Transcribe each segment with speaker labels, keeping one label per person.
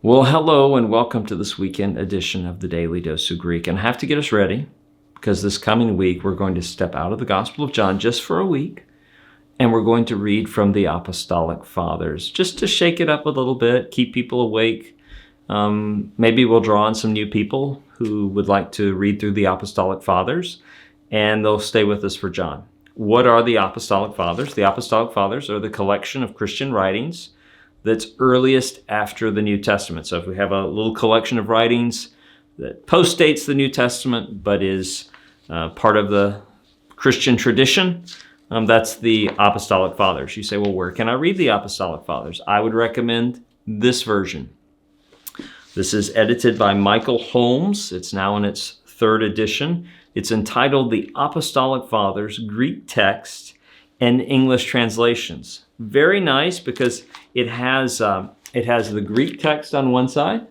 Speaker 1: Well, hello and welcome to this weekend edition of the Daily Dose of Greek. And I have to get us ready because this coming week we're going to step out of the Gospel of John just for a week and we're going to read from the Apostolic Fathers just to shake it up a little bit, keep people awake. Maybe we'll draw on some new people who would like to read through the Apostolic Fathers and they'll stay with us for John. What are the Apostolic Fathers? The Apostolic Fathers are the collection of Christian writings that's earliest after the New Testament. So if we have a little collection of writings that postdates the New Testament but is part of the Christian tradition, that's the Apostolic Fathers. You say, well, where can I read the Apostolic Fathers? I would recommend this version. This is edited by Michael Holmes. It's now in its third edition. It's entitled The Apostolic Fathers, Greek Text and English Translations. Very nice because it has the Greek text on one side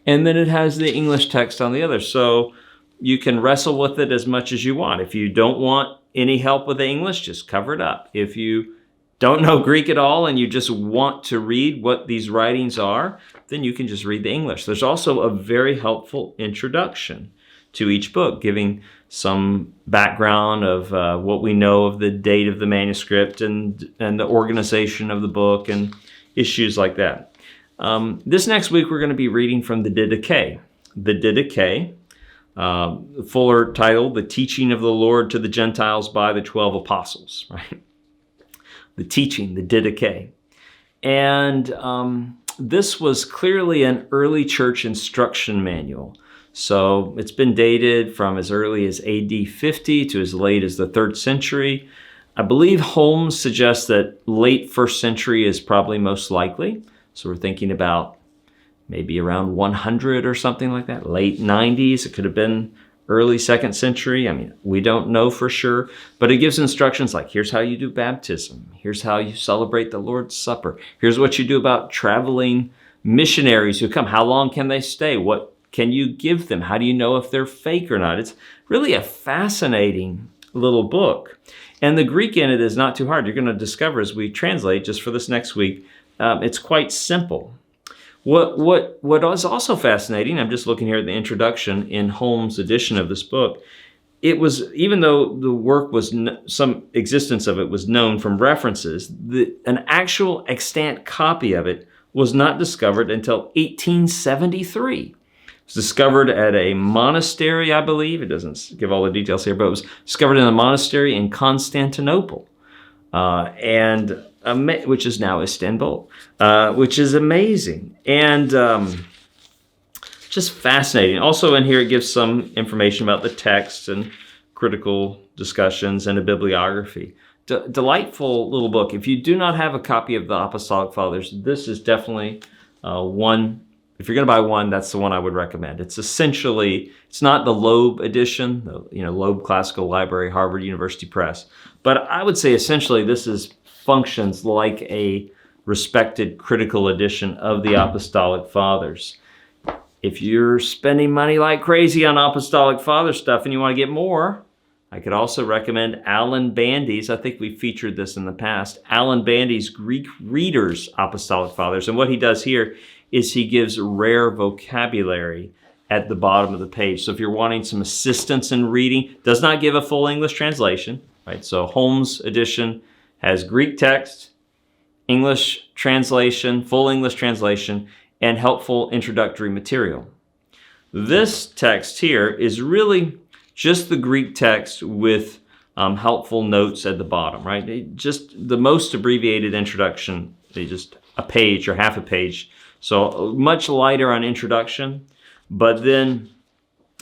Speaker 1: and then it has the English text on the other. So you can wrestle with it as much as you want. If you don't want any help with the English, just cover it up. If you don't know Greek at all and you just want to read what these writings are, then you can just read the English. There's also a very helpful introduction to each book, giving some background of what we know of the date of the manuscript and the organization of the book and issues like that. This next week, we're going to be reading from the DDG. The DDG, fuller title, The Teaching of the Lord to the Gentiles by the 12 Apostles, right? The teaching, the DDG. And this was clearly an early church instruction manual. So it's been dated from as early as AD 50 to as late as the 3rd century. I believe Holmes suggests that late 1st century is probably most likely. So we're thinking about maybe around 100 or something like that. Late 90s, it could have been early 2nd century. I mean, we don't know for sure, but it gives instructions like, here's how you do baptism. Here's how you celebrate the Lord's Supper. Here's what you do about traveling missionaries who come. How long can they stay? What can you give them? How do you know if they're fake or not? It's really a fascinating little book. And the Greek in it is not too hard. You're going to discover as we translate just for this next week, it's quite simple. What is also fascinating, I'm just looking here at the introduction in Holmes' edition of this book, it was, even though the work was, some existence of it was known from references, an actual extant copy of it was not discovered until 1873. It was discovered at a monastery, I believe. It doesn't give all the details here, but it was discovered in a monastery in Constantinople, which is now Istanbul, which is amazing and just fascinating. Also in here, it gives some information about the text and critical discussions and a bibliography. Delightful little book. If you do not have a copy of the Apostolic Fathers, this is definitely one. If you're going to buy one, that's the one I would recommend. It's essentially, it's not the Loeb edition, Loeb Classical Library, Harvard University Press. But I would say essentially this functions like a respected critical edition of the Apostolic Fathers. If you're spending money like crazy on Apostolic Father stuff and you want to get more, I could also recommend Alan Bandy's, I think we featured this in the past, Alan Bandy's Greek Readers Apostolic Fathers. And what he does here is he gives rare vocabulary at the bottom of the page. So if you're wanting some assistance in reading, does not give a full English translation, right? So Holmes' edition has Greek text, English translation, full English translation, and helpful introductory material. This text here is really just the Greek text with helpful notes at the bottom, right? Just the most abbreviated introduction, just a page or half a page. So much lighter on introduction, but then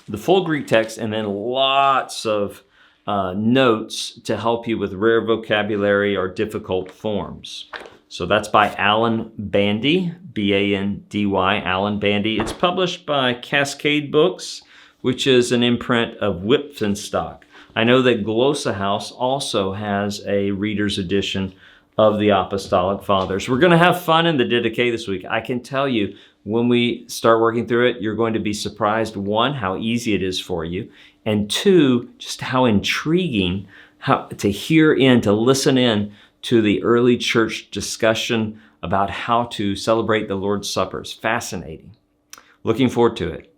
Speaker 1: the full Greek text and then lots of notes to help you with rare vocabulary or difficult forms. So that's by Alan Bandy, B-A-N-D-Y, Alan Bandy. It's published by Cascade Books, which is an imprint of Whitfenstock. I know that Glossa House also has a reader's edition of the Apostolic Fathers. We're going to have fun in the DDG this week. I can tell you, when we start working through it, you're going to be surprised, one, how easy it is for you, and two, just how intriguing to listen in to the early church discussion about how to celebrate the Lord's Supper. It's fascinating. Looking forward to it.